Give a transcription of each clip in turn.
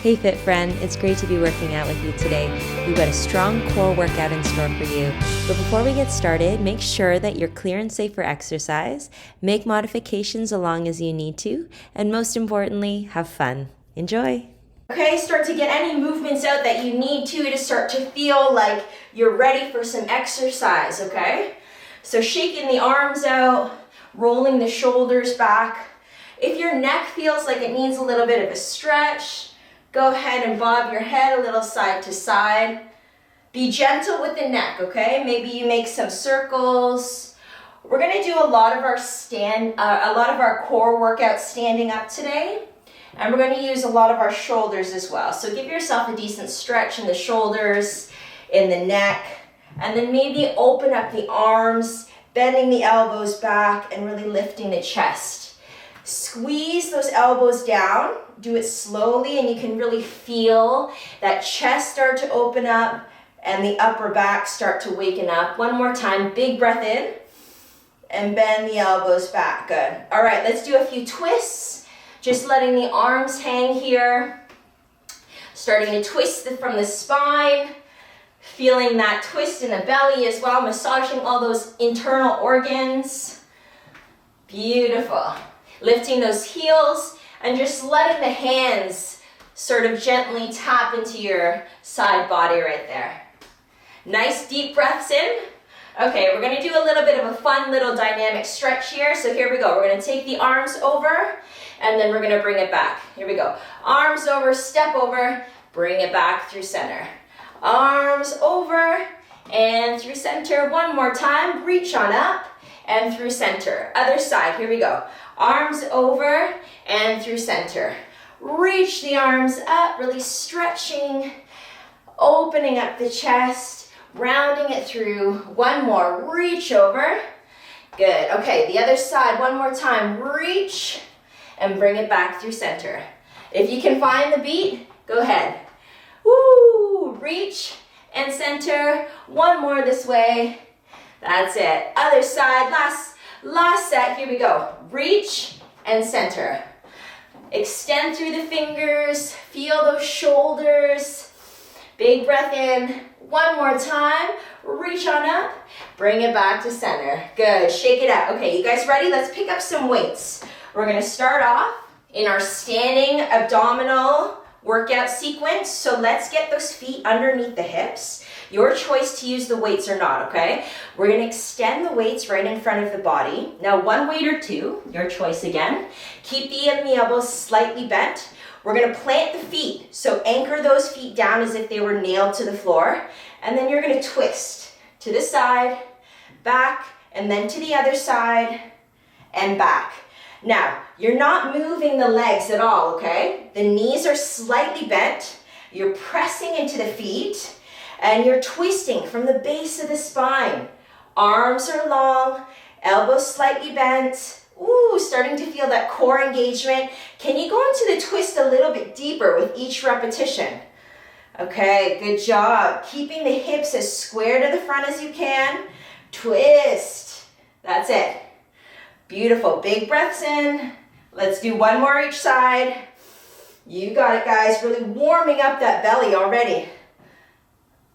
Hey Fit friend, it's great to be working out with you today. We've got a strong core workout in store for you. But before we get started, make sure that you're clear and safe for exercise, make modifications along as you need to, and most importantly, have fun. Enjoy! Okay, start to get any movements out that you need to start to feel like you're ready for some exercise, okay? So shaking the arms out, rolling the shoulders back. If your neck feels like it needs a little bit of a stretch, go ahead and bob your head a little side to side. Be gentle with the neck, okay? Maybe you make some circles. We're gonna do a lot of our core workout standing up today, and we're gonna use a lot of our shoulders as well. So give yourself a decent stretch in the shoulders, in the neck, and then maybe open up the arms, bending the elbows back, and really lifting the chest. Squeeze those elbows down, do it slowly, and you can really feel that chest start to open up and the upper back start to waken up. One more time, big breath in and bend the elbows back, good. All right, let's do a few twists, just letting the arms hang here. Starting to twist from the spine, feeling that twist in the belly as well, massaging all those internal organs. Beautiful. Lifting those heels and just letting the hands sort of gently tap into your side body right there. Nice deep breaths in. Okay, we're gonna do a little bit of a fun little dynamic stretch here. So here we go. We're gonna take the arms over and then we're gonna bring it back. Here we go. Arms over, step over, bring it back through center. Arms over and through center. One more time, reach on up and through center. Other side, here we go. Arms over and through center. Reach the arms up, really stretching, opening up the chest, rounding it through. One more, reach over. Good, okay, the other side, one more time. Reach and bring it back through center. If you can find the beat, go ahead. Woo, reach and center. One more this way. That's it. Other side, last set, here we go. Reach and center. Extend through the fingers, feel those shoulders. Big breath in. One more time, reach on up, bring it back to center. Good, shake it out. Okay, you guys ready? Let's pick up some weights. We're gonna start off in our standing abdominal workout sequence. So let's get those feet underneath the hips. Your choice to use the weights or not, okay? We're gonna extend the weights right in front of the body. Now one weight or two, your choice again. Keep the elbows slightly bent. We're gonna plant the feet, so anchor those feet down as if they were nailed to the floor. And then you're gonna twist to the side, back, and then to the other side, and back. Now, you're not moving the legs at all, okay? The knees are slightly bent. You're pressing into the feet. And you're twisting from the base of the spine. Arms are long, elbows slightly bent. Ooh, starting to feel that core engagement. Can you go into the twist a little bit deeper with each repetition? Okay, good job. Keeping the hips as square to the front as you can. Twist. That's it. Beautiful. Big breaths in. Let's do one more each side. You got it, guys. Really warming up that belly already.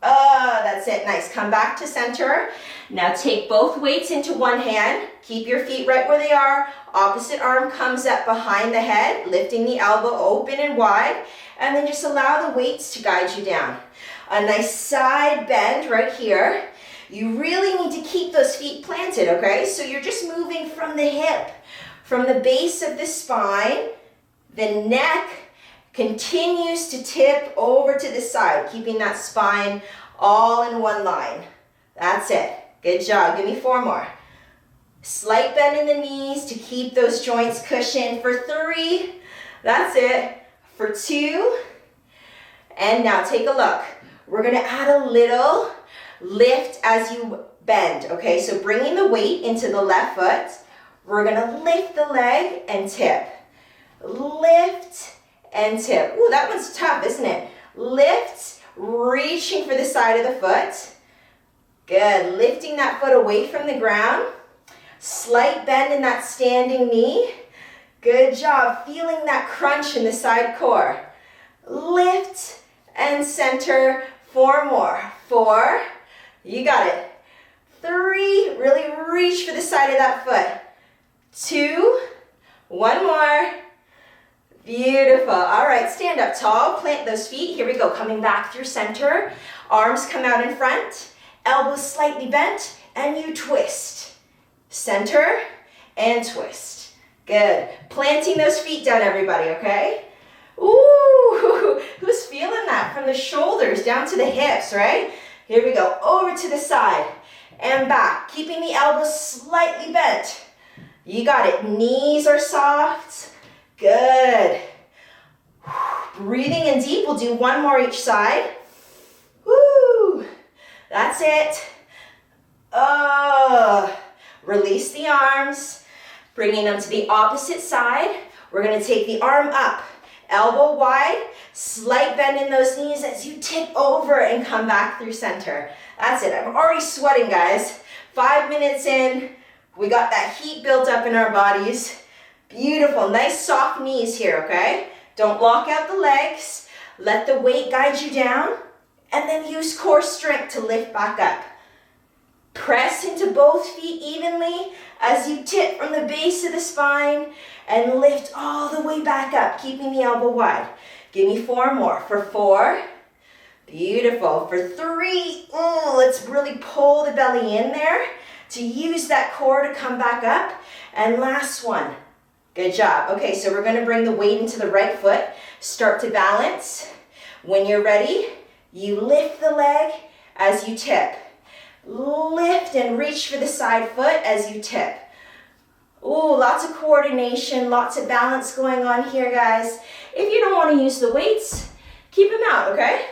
Oh, that's it. Nice. Come back to center. Now take both weights into one hand. Keep your feet right where they are. Opposite arm comes up behind the head, lifting the elbow open and wide. And then just allow the weights to guide you down. A nice side bend right here. You really need to keep those feet planted, okay? So you're just moving from the hip, from the base of the spine. The neck continues to tip over to the side, keeping that spine all in one line. That's it. Good job. Give me four more. Slight bend in the knees to keep those joints cushioned for 3. That's it. For 2. And now take a look. We're going to add a little lift as you bend. Okay, so bringing the weight into the left foot. We're going to lift the leg and tip. Lift and tip. Ooh, that one's tough, isn't it? Lift, reaching for the side of the foot. Good, lifting that foot away from the ground. Slight bend in that standing knee. Good job, feeling that crunch in the side core. lift, and center. 4 more. 4, you got it. 3, really reach for the side of that foot. 2, 1 more. Beautiful. All right, stand up tall, plant those feet. Here we go, coming back through center. Arms come out in front, elbows slightly bent, and you twist. Center and twist. Good. Planting those feet down, everybody, okay? Ooh, who's feeling that? From the shoulders down to the hips, right? Here we go, over to the side and back, keeping the elbows slightly bent. You got it, knees are soft. Good. Breathing in deep, we'll do 1 more each side. Woo, that's it. Release the arms, bringing them to the opposite side. We're gonna take the arm up, elbow wide, slight bend in those knees as you tip over and come back through center. That's it, I'm already sweating, guys. 5 minutes in, we got that heat built up in our bodies. Beautiful, nice soft knees here, okay? Don't lock out the legs. Let the weight guide you down, and then use core strength to lift back up. Press into both feet evenly as you tip from the base of the spine and lift all the way back up, keeping the elbow wide. Give me 4 more. For 4, beautiful. For 3, let's really pull the belly in there to use that core to come back up. And last one. Good job. Okay, so we're gonna bring the weight into the right foot. Start to balance. When you're ready, you lift the leg as you tip. Lift and reach for the side foot as you tip. Ooh, lots of coordination, lots of balance going on here, guys. If you don't want to use the weights, keep them out, okay?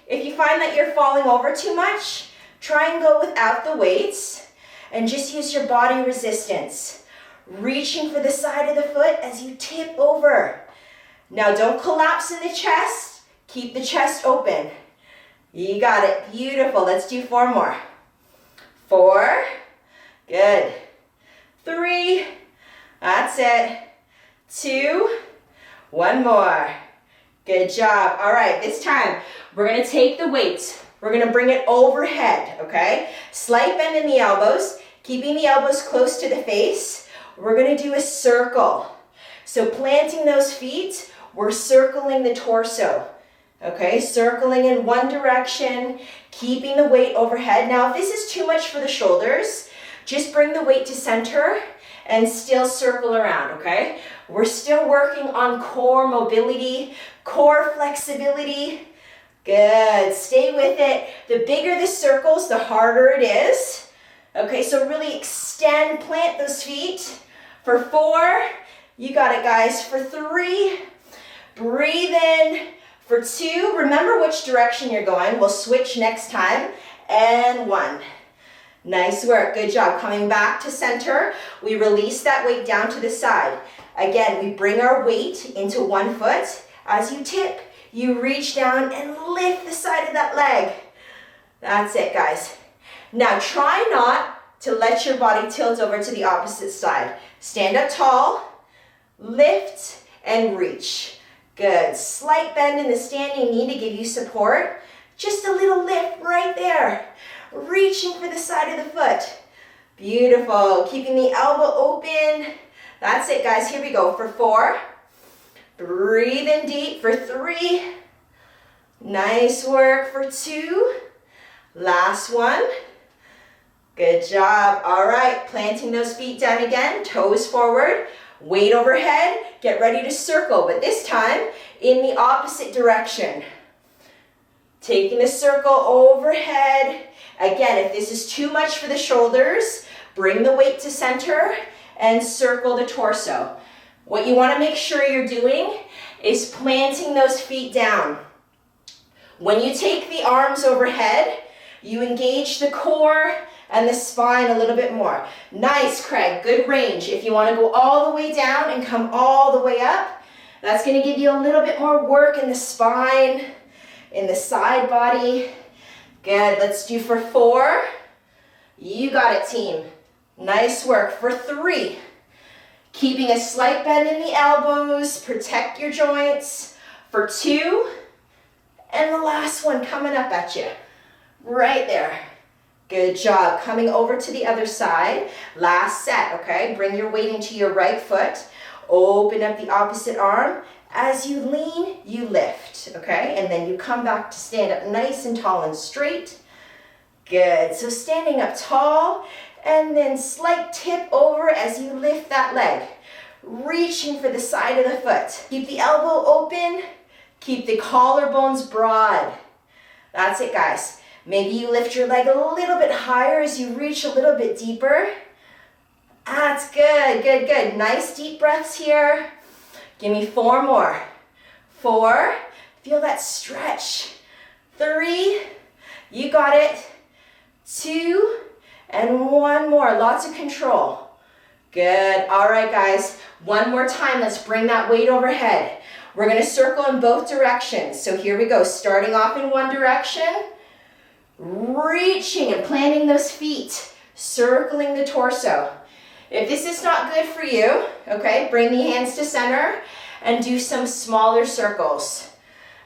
If you find that you're falling over too much, try and go without the weights and just use your body resistance. Reaching for the side of the foot as you tip over. Now don't collapse in the chest. Keep the chest open. You got it. Beautiful. Let's do 4 more. 4. Good. 3. That's it. 2. 1 more. Good job. All right, this time we're going to take the weight. We're going to bring it overhead, okay? Slight bend in the elbows, keeping the elbows close to the face. We're going to do a circle. So planting those feet, we're circling the torso. Okay, circling in one direction, keeping the weight overhead. Now, if this is too much for the shoulders, just bring the weight to center and still circle around, okay? We're still working on core mobility, core flexibility. Good, stay with it. The bigger the circles, the harder it is. Okay, so really extend, plant those feet. For 4, you got it, guys. For 3, breathe in. For 2, remember which direction you're going. We'll switch next time. And 1. Nice work, good job. Coming back to center, we release that weight down to the side. Again, we bring our weight into one foot. As you tip, you reach down and lift the side of that leg. That's it, guys. Now try not to let your body tilt over to the opposite side. Stand up tall, lift, and reach. Good. Slight bend in the standing knee to give you support. Just a little lift right there. Reaching for the side of the foot. Beautiful. Keeping the elbow open. That's it, guys. Here we go. For 4. Breathe in deep. For 3. Nice work. For 2. Last one. Good job. All right, planting those feet down again, toes forward, weight overhead. Get ready to circle, but this time in the opposite direction. Taking the circle overhead. Again, if this is too much for the shoulders, bring the weight to center and circle the torso. What you want to make sure you're doing is planting those feet down. When you take the arms overhead, you engage the core and the spine a little bit more. Nice, Craig, good range. If you want to go all the way down and come all the way up, that's going to give you a little bit more work in the spine, in the side body. Good, let's do for 4. You got it, team. Nice work. For 3, keeping a slight bend in the elbows, protect your joints. for 2, and the last one coming up at you. Right there. Good job. Coming over to the other side. Last set, okay? Bring your weight into your right foot. Open up the opposite arm. As you lean, you lift, okay? And then you come back to stand up nice and tall and straight. Good. So standing up tall, and then slight tip over as you lift that leg. Reaching for the side of the foot. Keep the elbow open. Keep the collarbones broad. That's it, guys. Maybe you lift your leg a little bit higher as you reach a little bit deeper. That's good, good, good. Nice deep breaths here. Give me 4 more. 4, feel that stretch. 3, you got it. 2, and 1 more. Lots of control. Good. All right, guys. One more time. Let's bring that weight overhead. We're going to circle in both directions. So here we go. Starting off in one direction. Reaching and planting those feet. Circling the torso. If this is not good for you, okay, bring the hands to center and do some smaller circles.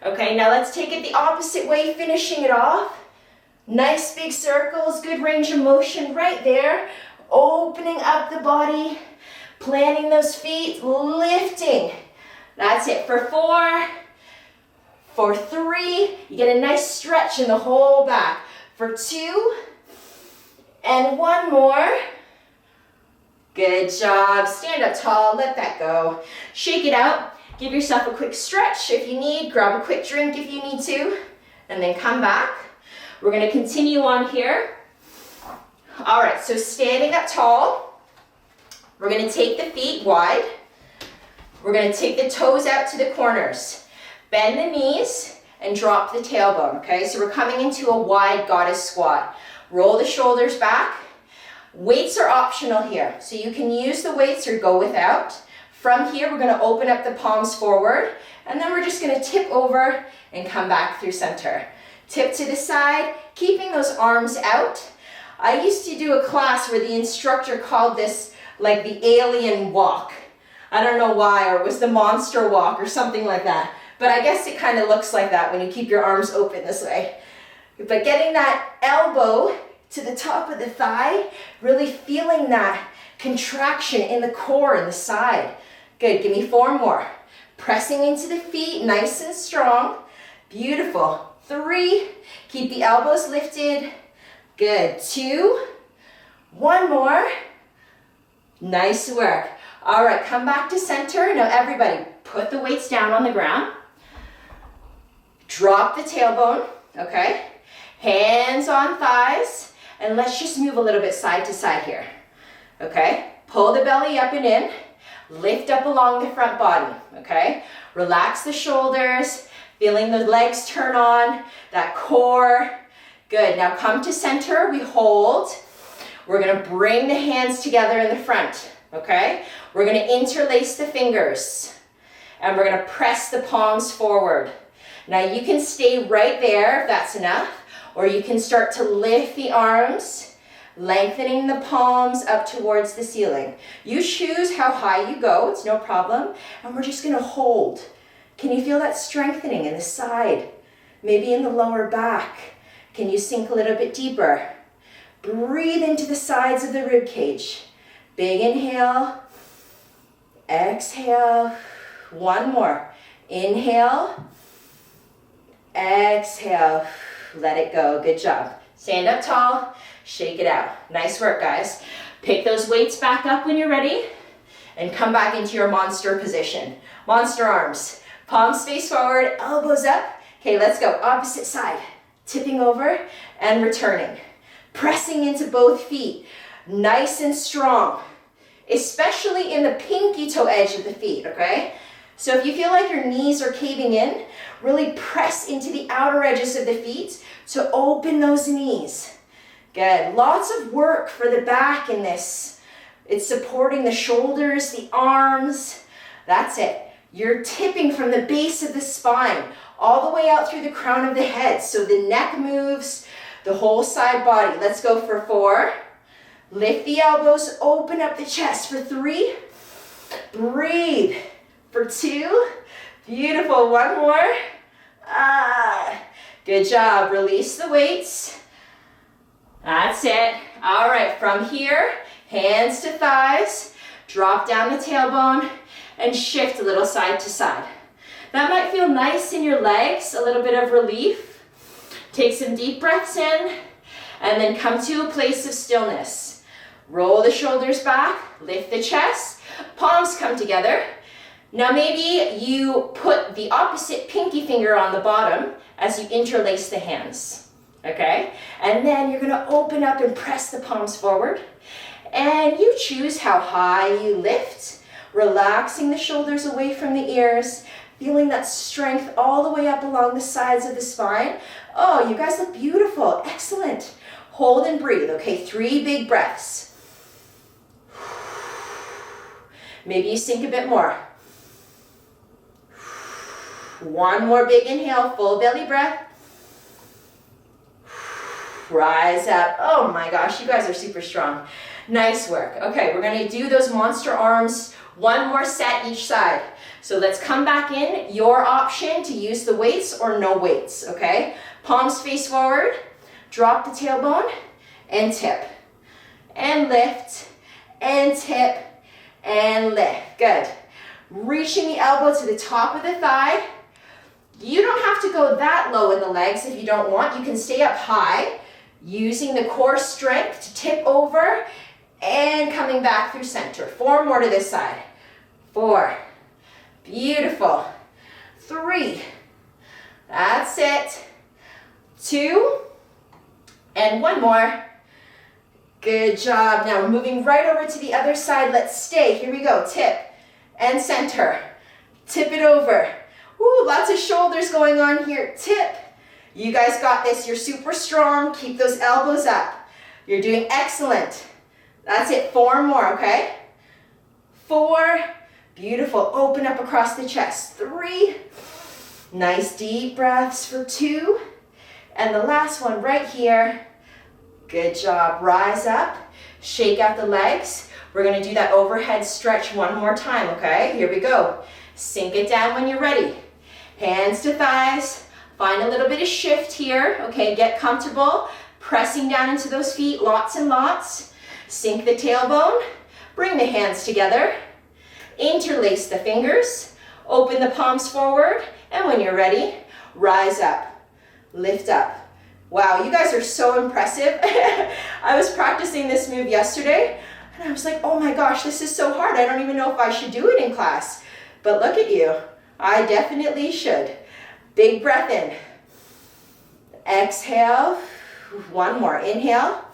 Okay, now let's take it the opposite way, finishing it off. Nice big circles, good range of motion right there. Opening up the body, planting those feet, lifting. That's it for 4. For 3, you get a nice stretch in the whole back. For 2, and 1 more. Good job. Stand up tall, let that go. Shake it out. Give yourself a quick stretch if you need. Grab a quick drink if you need to. And then come back. We're going to continue on here. All right, so standing up tall. We're going to take the feet wide. We're going to take the toes out to the corners. Bend the knees and drop the tailbone, okay? So we're coming into a wide goddess squat. Roll the shoulders back. Weights are optional here, so you can use the weights or go without. From here, we're going to open up the palms forward, and then we're just going to tip over and come back through center. Tip to the side, keeping those arms out. I used to do a class where the instructor called this like the alien walk. I don't know why, or it was the monster walk or something like that. But I guess it kind of looks like that when you keep your arms open this way. But getting that elbow to the top of the thigh, really feeling that contraction in the core and the side. Good, give me 4 more. Pressing into the feet, nice and strong. Beautiful. 3, keep the elbows lifted. Good, 2, 1 more. Nice work. All right, come back to center. Now everybody, put the weights down on the ground. Drop the tailbone, okay? Hands on thighs, and let's just move a little bit side to side here, okay? Pull the belly up and in, lift up along the front body, okay? Relax the shoulders, feeling the legs turn on, that core. Good, now come to center, we hold. We're gonna bring the hands together in the front, okay? We're gonna interlace the fingers, and we're gonna press the palms forward. Now you can stay right there if that's enough, or you can start to lift the arms, lengthening the palms up towards the ceiling. You choose how high you go, it's no problem, and we're just gonna hold. Can you feel that strengthening in the side? Maybe in the lower back. Can you sink a little bit deeper? Breathe into the sides of the rib cage. Big inhale, exhale, 1 more. Inhale, exhale, let it go, good job. Stand up tall, shake it out. Nice work, guys. Pick those weights back up when you're ready and come back into your monster position. Monster arms, palms face forward, elbows up. Okay, let's go, opposite side. Tipping over and returning. Pressing into both feet, nice and strong, especially in the pinky toe edge of the feet, okay? So if you feel like your knees are caving in, really press into the outer edges of the feet to open those knees. Good. Lots of work for the back in this. It's supporting the shoulders, the arms. That's it. You're tipping from the base of the spine all the way out through the crown of the head. So the neck moves, the whole side body. Let's go for 4. Lift the elbows, open up the chest for 3. Breathe. For 2, Beautiful, one more. Good job, release the weights. That's it. All right, from here, hands to thighs, drop down the tailbone, and shift a little side to side. That might feel nice in your legs, a little bit of relief. Take some deep breaths in, and then come to a place of stillness. Roll the shoulders back, lift the chest, palms come together. Now maybe you put the opposite pinky finger on the bottom as you interlace the hands, okay? And then you're gonna open up and press the palms forward. And you choose how high you lift, relaxing the shoulders away from the ears, feeling that strength all the way up along the sides of the spine. Oh, you guys look beautiful, excellent. Hold and breathe, okay? 3 big breaths. Maybe you sink a bit more. One more big inhale, full belly breath. Rise up. Oh my gosh, you guys are super strong. Nice work. Okay, we're gonna do those monster arms, one more set each side. So let's come back in, your option to use the weights or no weights, okay? Palms face forward, drop the tailbone, and tip. And lift, and tip, and lift. Good. Reaching the elbow to the top of the thigh. You don't have to go that low in the legs if you don't want. You can stay up high, using the core strength to tip over and coming back through center. 4 more to this side. 4. Beautiful. 3. That's it. 2. And 1 more. Good job. Now we're moving right over to the other side. Let's stay. Here we go. Tip and center. Tip it over. Ooh, lots of shoulders going on here. Tip. You guys got this. You're super strong. Keep those elbows up. You're doing excellent. That's it. 4 more, okay? 4. Beautiful. Open up across the chest. 3. Nice deep breaths for 2. And the last one right here. Good job. Rise up. Shake out the legs. We're going to do that overhead stretch one more time, okay? Here we go. Sink it down when you're ready. Hands to thighs. Find a little bit of shift here, okay? Get comfortable. Pressing down into those feet, lots and lots. Sink the tailbone. Bring the hands together. Interlace the fingers. Open the palms forward. And when you're ready, rise up. Lift up. Wow, you guys are so impressive. I was practicing this move yesterday, and I was like, oh my gosh, this is so hard. I don't even know if I should do it in class. But look at you. I definitely should. Big breath in. Exhale. 1 more. Inhale.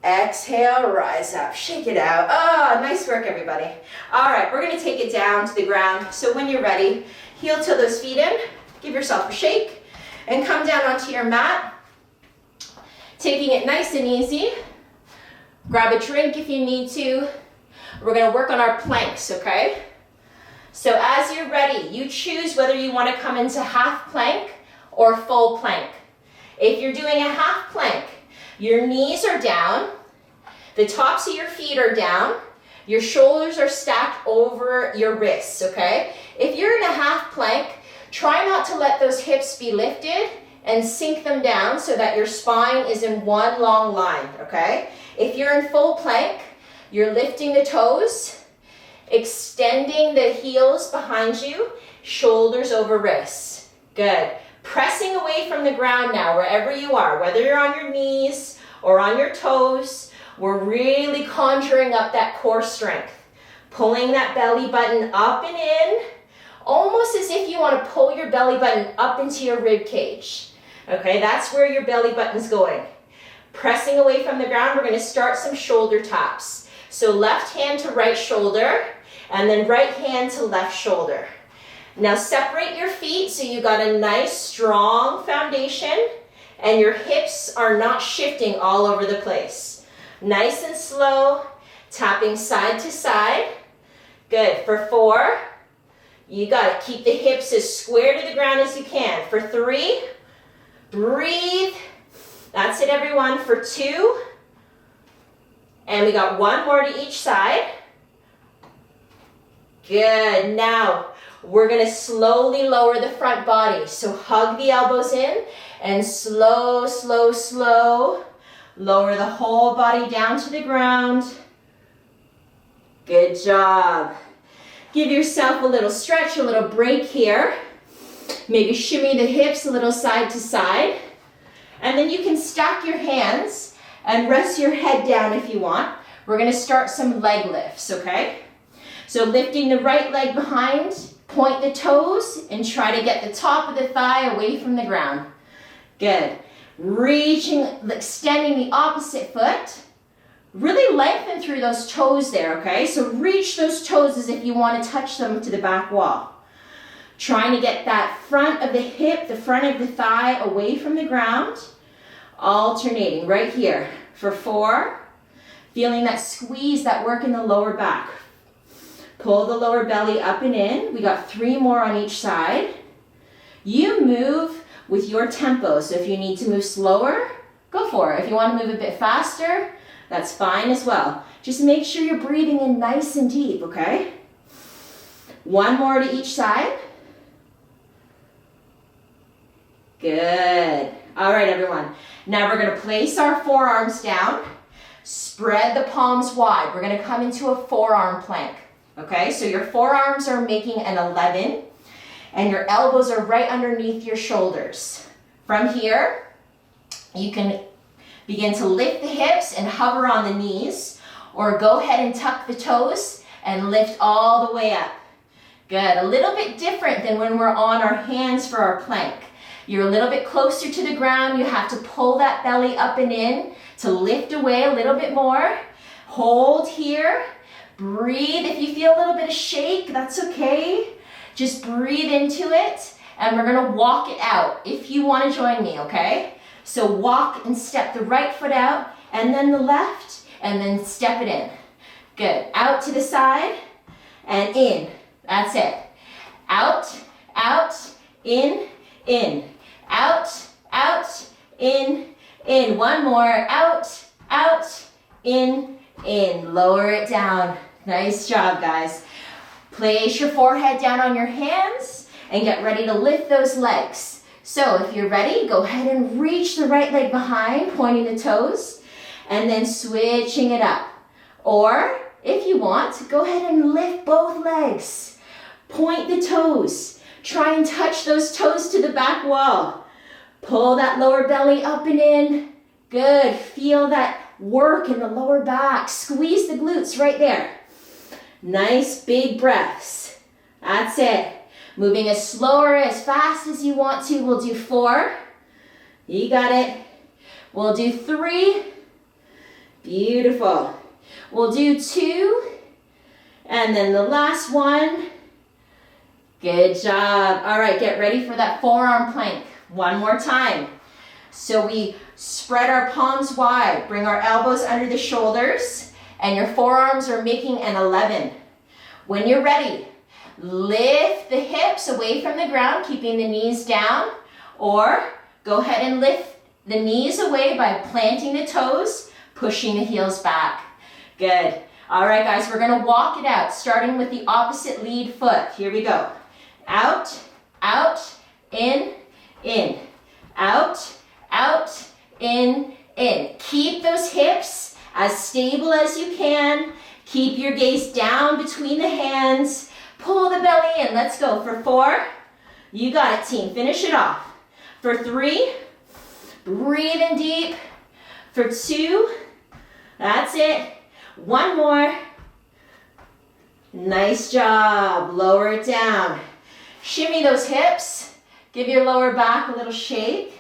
Exhale. Rise up. Shake it out. Oh, nice work, everybody. All right, we're going to take it down to the ground. So when you're ready, heel to those feet in. Give yourself a shake. And come down onto your mat. Taking it nice and easy. Grab a drink if you need to. We're going to work on our planks, okay? So as you're ready, you choose whether you want to come into half plank or full plank. If you're doing a half plank, your knees are down, the tops of your feet are down, your shoulders are stacked over your wrists, okay? If you're in a half plank, try not to let those hips be lifted and sink them down so that your spine is in one long line, okay? If you're in full plank, you're lifting the toes, extending the heels behind you, shoulders over wrists. Good. Pressing away from the ground now, wherever you are, whether you're on your knees or on your toes, we're really conjuring up that core strength. Pulling that belly button up and in, almost as if you want to pull your belly button up into your rib cage. Okay, that's where your belly button's going. Pressing away from the ground, we're going to start some shoulder taps. So left hand to right shoulder, and then right hand to left shoulder. Now separate your feet so you got a nice strong foundation and your hips are not shifting all over the place. Nice and slow, tapping side to side. Good. For 4, you got to keep the hips as square to the ground as you can. For 3, breathe. That's it, everyone. For 2, and we got 1 more to each side. Good. Now, We're gonna slowly lower the front body. So hug the elbows in and slow, slow, slow. Lower the whole body down to the ground. Good job. Give yourself a little stretch, a little break here. Maybe shimmy the hips a little side to side. And then you can stack your hands and rest your head down if you want. We're gonna start some leg lifts, okay? So lifting the right leg behind, point the toes, and try to get the top of the thigh away from the ground. Good. Reaching, extending the opposite foot. Really lengthen through those toes there, okay? So reach those toes as if you want to touch them to the back wall. Trying to get that front of the hip, the front of the thigh away from the ground. Alternating right here for 4. Feeling that squeeze, that work in the lower back. Pull the lower belly up and in. We got 3 more on each side. You move with your tempo. So if you need to move slower, go for it. If you want to move a bit faster, that's fine as well. Just make sure you're breathing in nice and deep, okay? 1 more to each side. Good. All right, everyone. Now we're going to place our forearms down. Spread the palms wide. We're going to come into a forearm plank. Okay, so your forearms are making an 11 and your elbows are right underneath your shoulders. From here, you can begin to lift the hips and hover on the knees, or go ahead and tuck the toes and lift all the way up. Good. A little bit different than when we're on our hands for our plank. You're a little bit closer to the ground. You have to pull that belly up and in to lift away a little bit more. Hold here. Breathe. If you feel a little bit of shake, that's okay. Just breathe into it, and we're gonna walk it out if you wanna join me, okay? So walk and step the right foot out, and then the left, and then step it in. Good. Out to the side, and in. That's it. Out, out, in, in. Out, out, in, in. 1 more. Out, out, in, in. Lower it down. Nice job, guys. Place your forehead down on your hands and get ready to lift those legs. So if you're ready, go ahead and reach the right leg behind, pointing the toes, and then switching it up. Or if you want, go ahead and lift both legs. Point the toes. Try and touch those toes to the back wall. Pull that lower belly up and in. Good. Feel that work in the lower back. Squeeze the glutes right there. Nice big breaths. That's it. Moving as slow or as fast as you want to. We'll do 4. You got it. We'll do 3. Beautiful. We'll do 2. And then the last one. Good job. All right, get ready for that forearm plank. 1 more time. So we spread our palms wide. Bring our elbows under the shoulders. And your forearms are making an 11. When you're ready, lift the hips away from the ground, keeping the knees down, or go ahead and lift the knees away by planting the toes, pushing the heels back. Good. All right, guys, we're gonna walk it out, starting with the opposite lead foot. Here we go. Out, out, in, in. Out, out, in, in. Keep those hips as stable as you can. Keep your gaze down between the hands. Pull the belly in. Let's go. For 4. You got it, team. Finish it off. For 3. Breathe in deep. For 2. That's it. 1 more. Nice job. Lower it down. Shimmy those hips. Give your lower back a little shake.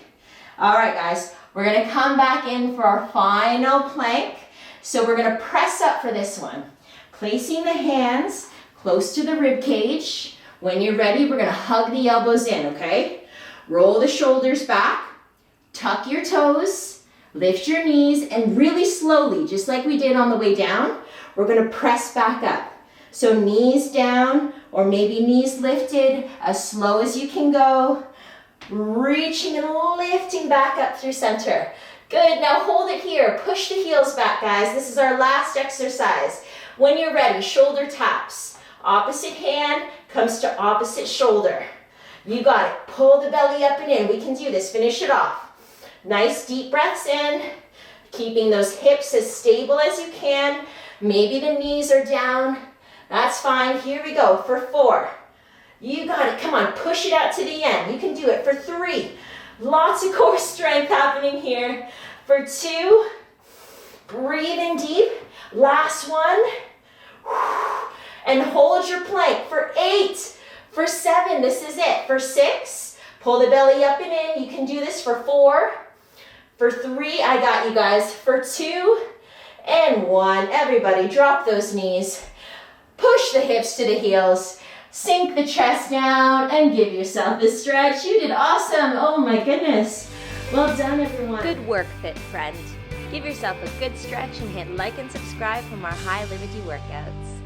All right, guys. We're going to come back in for our final plank. So we're going to press up for this one. Placing the hands close to the rib cage. When you're ready, we're going to hug the elbows in, okay? Roll the shoulders back. Tuck your toes. Lift your knees. And really slowly, just like we did on the way down, we're going to press back up. So knees down, or maybe knees lifted, as slow as you can go. Reaching and lifting back up through center. Good, now hold it here. Push the heels back, guys. This is our last exercise. When you're ready, shoulder taps. Opposite hand comes to opposite shoulder. You got it. Pull the belly up and in. We can do this. Finish it off. Nice deep breaths in. Keeping those hips as stable as you can. Maybe the knees are down. That's fine. Here we go for 4. You got it. Come on. Push it out to the end. You can do it for 3. Lots of core strength happening here. For 2. Breathe in deep. Last one. And hold your plank for 8. For 7. This is it. For 6. Pull the belly up and in. You can do this for 4. For 3, I got you guys. For 2 and 1. Everybody drop those knees. Push the hips to the heels. Sink the chest down and give yourself a stretch. You did awesome. Oh my goodness. Well done, everyone. Good work, fit friend. Give yourself a good stretch and hit like and subscribe for more High Livity workouts.